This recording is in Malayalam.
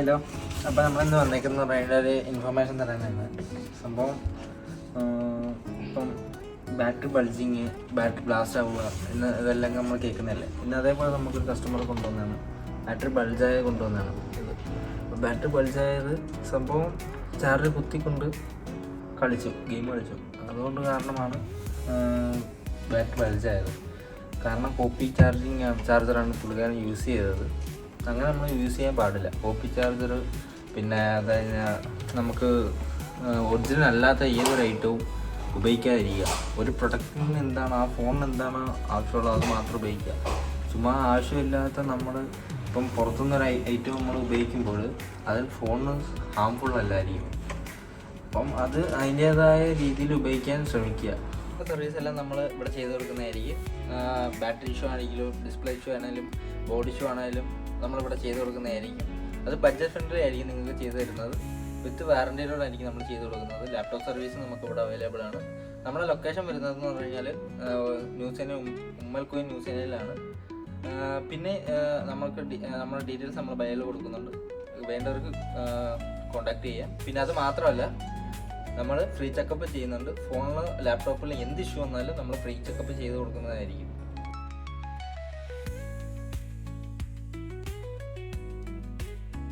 ഹലോ, അപ്പോൾ നമ്മളിന്ന് വന്നേക്കുന്നത് പറയുന്നത് ഒരു ഇൻഫർമേഷൻ തരാനാണ്. സംഭവം ഇപ്പം ബാറ്ററി ബൾജിങ്, ബാറ്ററി ബ്ലാസ്റ്റ് ആവുക ഇതെല്ലാം നമ്മൾ കേൾക്കുന്നതല്ലേ. പിന്നെ അതേപോലെ നമുക്കൊരു കസ്റ്റമർ കൊണ്ടുവന്നതാണ്, ബാറ്ററി ബൾജായ കൊണ്ടുവന്നതാണ് ഇത്. അപ്പോൾ ബാറ്ററി ബൾജായത് സംഭവം ചാർജ് കുത്തിക്കൊണ്ട് ഗെയിം കളിച്ചു. അതുകൊണ്ട് കാരണമാണ് ബാറ്ററി ബൾജായത്. കാരണം കോപ്പി ചാർജറാണ് പുള്ളിക്കാരൻ യൂസ് ചെയ്തത്. അങ്ങനെ നമ്മൾ യൂസ് ചെയ്യാൻ പാടില്ല കോപ്പി ചാർജർ. പിന്നെ അതായത് നമുക്ക് ഒറിജിനൽ അല്ലാത്ത ഏതൊരു ഐറ്റവും ഉപയോഗിക്കാതിരിക്കുക. ഒരു പ്രൊഡക്റ്റിന് എന്താണ്, ആ ഫോണിന് എന്താണ് ആവശ്യമുള്ളത് അത് മാത്രം ഉപയോഗിക്കുക. ചുമ്മാ ആവശ്യമില്ലാത്ത നമ്മൾ ഇപ്പം പുറത്തുനിന്നൊരു ഐറ്റം നമ്മൾ ഉപയോഗിക്കുമ്പോൾ അതിൽ ഫോണിന് ഹാംഫുൾ അല്ലായിരിക്കും. അപ്പം അത് അതിൻ്റേതായ രീതിയിൽ ഉപയോഗിക്കാൻ ശ്രമിക്കുക. സർവീസ് എല്ലാം നമ്മൾ ഇവിടെ ചെയ്ത് കൊടുക്കുന്നതായിരിക്കും. ബാറ്ററി ഇഷ്യൂ ആണെങ്കിലും, ഡിസ്പ്ലേ ഇഷ്യൂ ആണെങ്കിലും, ബോഡി ഇഷ്യൂ ആണെങ്കിലും നമ്മളിവിടെ ചെയ്ത് കൊടുക്കുന്നതായിരിക്കും. അത് ബഡ്ജറ്റ് ഫ്രണ്ട്ലി ആയിരിക്കും നിങ്ങൾക്ക് ചെയ്ത് തരുന്നത്. വിത്ത് വാറൻറ്റിയിലൂടെയായിരിക്കും നമ്മൾ ചെയ്ത് കൊടുക്കുന്നത്. ലാപ്ടോപ്പ് സർവീസ് നമുക്കിവിടെ അവൈലബിൾ ആണ്. നമ്മുടെ ലൊക്കേഷൻ വരുന്നതെന്ന് പറഞ്ഞു കഴിഞ്ഞാൽ ഉമ്മൽക്കോയിൻ ന്യൂസ് ചാനലിലാണ്. പിന്നെ നമുക്ക് നമ്മുടെ ഡീറ്റെയിൽസ് നമ്മൾ ബയോയിൽ കൊടുക്കുന്നുണ്ട്, വേണ്ടവർക്ക് കോൺടാക്ട് ചെയ്യാം. പിന്നെ അത് മാത്രമല്ല, നമ്മൾ ഫ്രീ ചെക്കപ്പ് ചെയ്യുന്നുണ്ട്. ഫോണിൽ ലാപ്ടോപ്പിൽ എന്ത് ഇഷ്യൂ വന്നാലും നമ്മൾ ഫ്രീ ചെക്കപ്പ് ചെയ്ത് കൊടുക്കുന്നതായിരിക്കും.